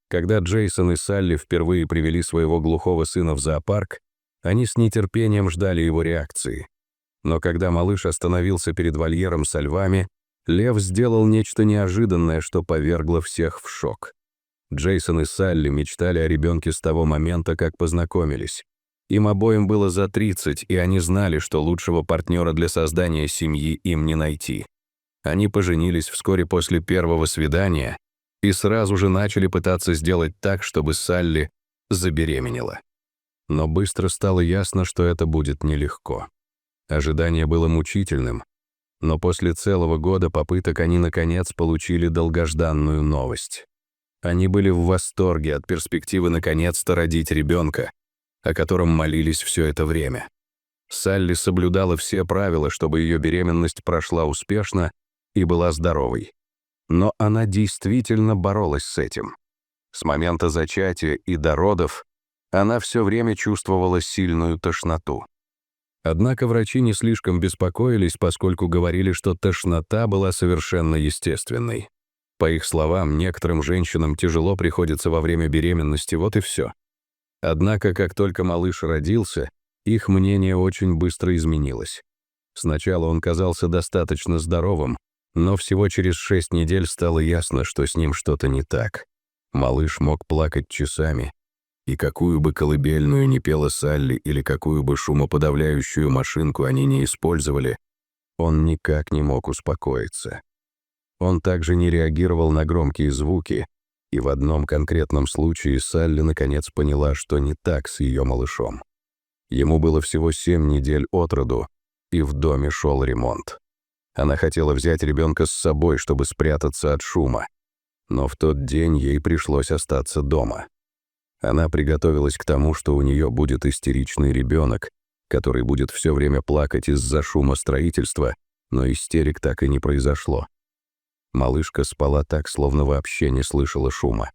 Когда Джейсон и Салли впервые привели своего глухого сына в зоопарк, они с нетерпением ждали его реакции. Но когда малыш остановился перед вольером со львами, лев сделал нечто неожиданное, что повергло всех в шок. Джейсон и Салли мечтали о ребенке с того момента, как познакомились. Им обоим было за 30, и они знали, что лучшего партнера для создания семьи им не найти. Они поженились вскоре после первого свидания и сразу же начали пытаться сделать так, чтобы Салли забеременела. Но быстро стало ясно, что это будет нелегко. Ожидание было мучительным, но после целого года попыток они наконец получили долгожданную новость. Они были в восторге от перспективы наконец-то родить ребенка, о котором молились все это время. Салли соблюдала все правила, чтобы ее беременность прошла успешно и была здоровой. Но она действительно боролась с этим. С момента зачатия и до родов она все время чувствовала сильную тошноту. Однако врачи не слишком беспокоились, поскольку говорили, что тошнота была совершенно естественной. По их словам, некоторым женщинам тяжело приходится во время беременности, вот и все. Однако, как только малыш родился, их мнение очень быстро изменилось. Сначала он казался достаточно здоровым, но всего через 6 недель стало ясно, что с ним что-то не так. Малыш мог плакать часами, и какую бы колыбельную ни пела Салли или какую бы шумоподавляющую машинку они не использовали, он никак не мог успокоиться. Он также не реагировал на громкие звуки, и в одном конкретном случае Салли наконец поняла, что не так с ее малышом. Ему было всего 7 недель от роду, и в доме шел ремонт. Она хотела взять ребенка с собой, чтобы спрятаться от шума, но в тот день ей пришлось остаться дома. Она приготовилась к тому, что у нее будет истеричный ребенок, который будет все время плакать из-за шума строительства, но истерик так и не произошло. Малышка спала так, словно вообще не слышала шума.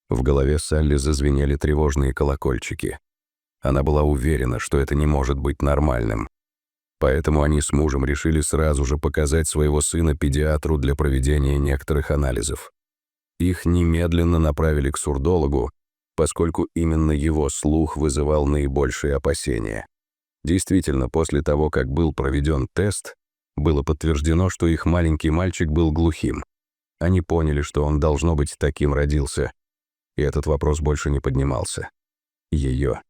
В голове Салли зазвенели тревожные колокольчики. Она была уверена, что это не может быть нормальным. Поэтому они с мужем решили сразу же показать своего сына педиатру для проведения некоторых анализов. Их немедленно направили к сурдологу, поскольку именно его слух вызывал наибольшие опасения. Действительно, после того, как был проведен тест, было подтверждено, что их маленький мальчик был глухим. Они поняли, что он, должно быть, таким родился, и этот вопрос больше не поднимался. Ее.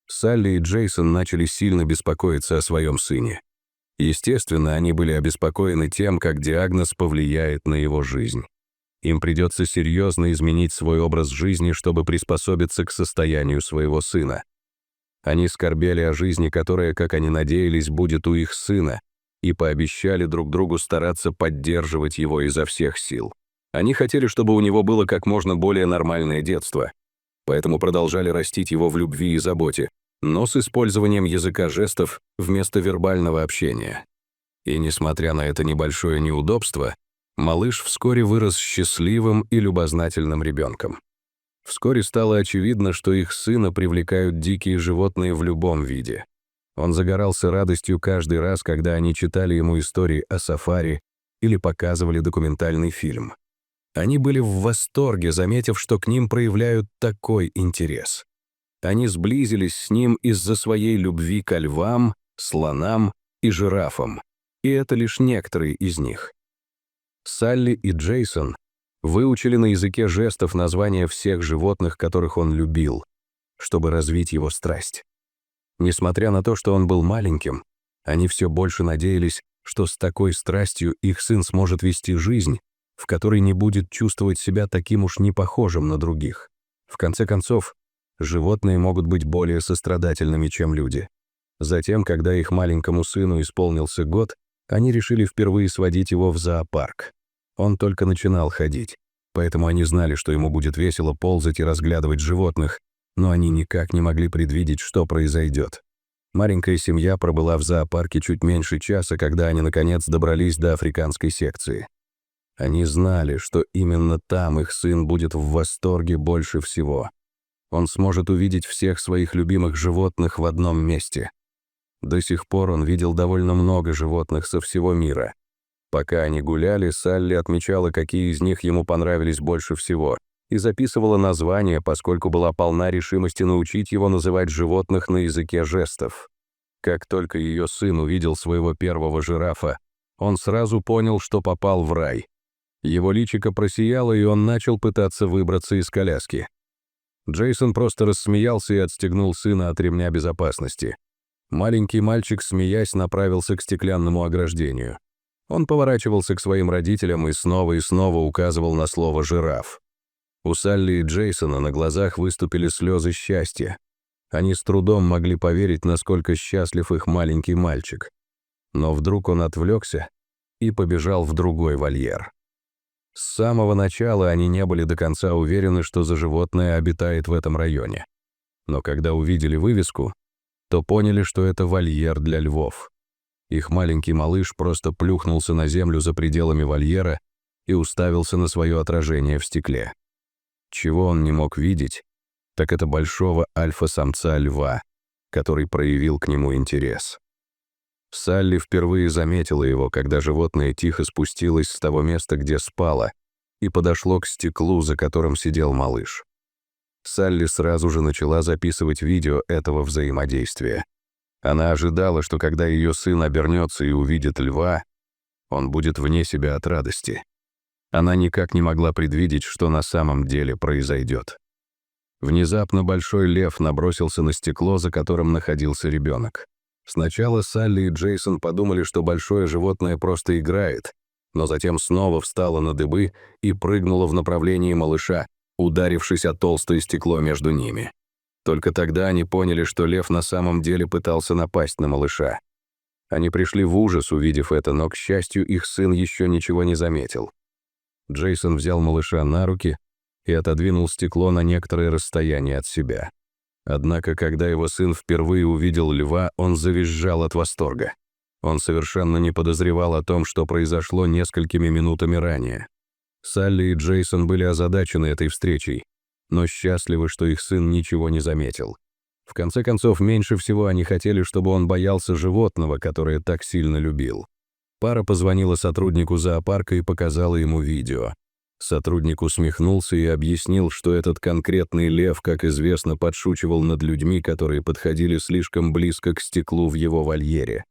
Салли и Джейсон начали сильно беспокоиться о своем сыне. Естественно, они были обеспокоены тем, как диагноз повлияет на его жизнь. Им придется серьезно изменить свой образ жизни, чтобы приспособиться к состоянию своего сына. Они скорбели о жизни, которая, как они надеялись, будет у их сына, и пообещали друг другу стараться поддерживать его изо всех сил. Они хотели, чтобы у него было как можно более нормальное детство, поэтому продолжали растить его в любви и заботе, но с использованием языка жестов вместо вербального общения. И несмотря на это небольшое неудобство, малыш вскоре вырос счастливым и любознательным ребенком. Вскоре стало очевидно, что их сына привлекают дикие животные в любом виде. Он загорался радостью каждый раз, когда они читали ему истории о сафари или показывали документальный фильм. Они были в восторге, заметив, что к ним проявляют такой интерес. Они сблизились с ним из-за своей любви ко львам, слонам и жирафам, и это лишь некоторые из них. Салли и Джейсон выучили на языке жестов названия всех животных, которых он любил, чтобы развить его страсть. Несмотря на то, что он был маленьким, они все больше надеялись, что с такой страстью их сын сможет вести жизнь, в которой не будет чувствовать себя таким уж непохожим на других. В конце концов, животные могут быть более сострадательными, чем люди. Затем, когда их маленькому сыну исполнился год, они решили впервые сводить его в зоопарк. Он только начинал ходить, поэтому они знали, что ему будет весело ползать и разглядывать животных, но они никак не могли предвидеть, что произойдет. Маленькая семья пробыла в зоопарке чуть меньше часа, когда они, наконец, добрались до африканской секции. Они знали, что именно там их сын будет в восторге больше всего. Он сможет увидеть всех своих любимых животных в одном месте. До сих пор он видел довольно много животных со всего мира. Пока они гуляли, Салли отмечала, какие из них ему понравились больше всего, и записывала названия, поскольку была полна решимости научить его называть животных на языке жестов. Как только ее сын увидел своего первого жирафа, он сразу понял, что попал в рай. Его личико просияло, и он начал пытаться выбраться из коляски. Джейсон просто рассмеялся и отстегнул сына от ремня безопасности. Маленький мальчик, смеясь, направился к стеклянному ограждению. Он поворачивался к своим родителям и снова указывал на слово «жираф». У Салли и Джейсона на глазах выступили слезы счастья. Они с трудом могли поверить, насколько счастлив их маленький мальчик. Но вдруг он отвлекся и побежал в другой вольер. С самого начала они не были до конца уверены, что за животное обитает в этом районе. Но когда увидели вывеску, то поняли, что это вольер для львов. Их маленький малыш просто плюхнулся на землю за пределами вольера и уставился на свое отражение в стекле. Чего он не мог видеть, так это большого альфа-самца льва, который проявил к нему интерес. Салли впервые заметила его, когда животное тихо спустилось с того места, где спало, и подошло к стеклу, за которым сидел малыш. Салли сразу же начала записывать видео этого взаимодействия. Она ожидала, что когда ее сын обернется и увидит льва, он будет вне себя от радости. Она никак не могла предвидеть, что на самом деле произойдет. Внезапно большой лев набросился на стекло, за которым находился ребенок. Сначала Салли и Джейсон подумали, что большое животное просто играет, но затем снова встало на дыбы и прыгнуло в направлении малыша, ударившись о толстое стекло между ними. Только тогда они поняли, что лев на самом деле пытался напасть на малыша. Они пришли в ужас, увидев это, но, к счастью, их сын еще ничего не заметил. Джейсон взял малыша на руки и отодвинул стекло на некоторое расстояние от себя. Однако, когда его сын впервые увидел льва, он завизжал от восторга. Он совершенно не подозревал о том, что произошло несколькими минутами ранее. Салли и Джейсон были озадачены этой встречей, но счастливы, что их сын ничего не заметил. В конце концов, меньше всего они хотели, чтобы он боялся животного, которое так сильно любил. Пара позвонила сотруднику зоопарка и показала ему видео. Сотрудник усмехнулся и объяснил, что этот конкретный лев, как известно, подшучивал над людьми, которые подходили слишком близко к стеклу в его вольере.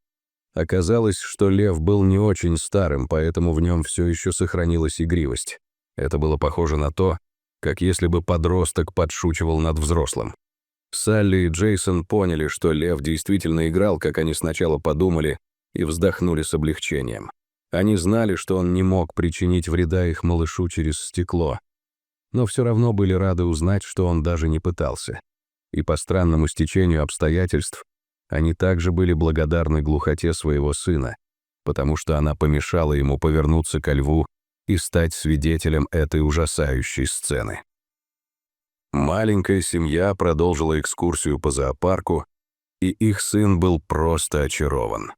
Оказалось, что лев был не очень старым, поэтому в нем все еще сохранилась игривость. Это было похоже на то, как если бы подросток подшучивал над взрослым. Салли и Джейсон поняли, что лев действительно играл, как они сначала подумали, и вздохнули с облегчением. Они знали, что он не мог причинить вреда их малышу через стекло, но все равно были рады узнать, что он даже не пытался. И по странному стечению обстоятельств они также были благодарны глухоте своего сына, потому что она помешала ему повернуться ко льву и стать свидетелем этой ужасающей сцены. Маленькая семья продолжила экскурсию по зоопарку, и их сын был просто очарован.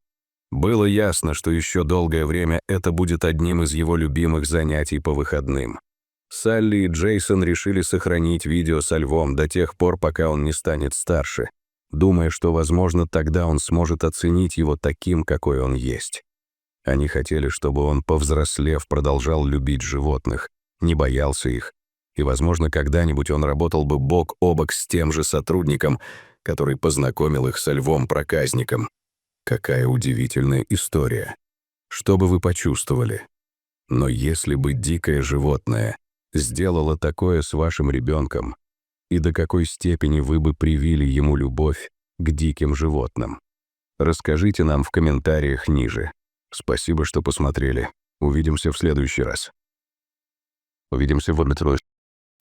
Было ясно, что еще долгое время это будет одним из его любимых занятий по выходным. Салли и Джейсон решили сохранить видео со львом до тех пор, пока он не станет старше, думая, что, возможно, тогда он сможет оценить его таким, какой он есть. Они хотели, чтобы он, повзрослев, продолжал любить животных, не боялся их, и, возможно, когда-нибудь он работал бы бок о бок с тем же сотрудником, который познакомил их со львом-проказником. Какая удивительная история. Что бы вы почувствовали? Но если бы дикое животное сделало такое с вашим ребенком, и до какой степени вы бы привили ему любовь к диким животным? Расскажите нам в комментариях ниже. Спасибо, что посмотрели. Увидимся в следующий раз. Увидимся в метро.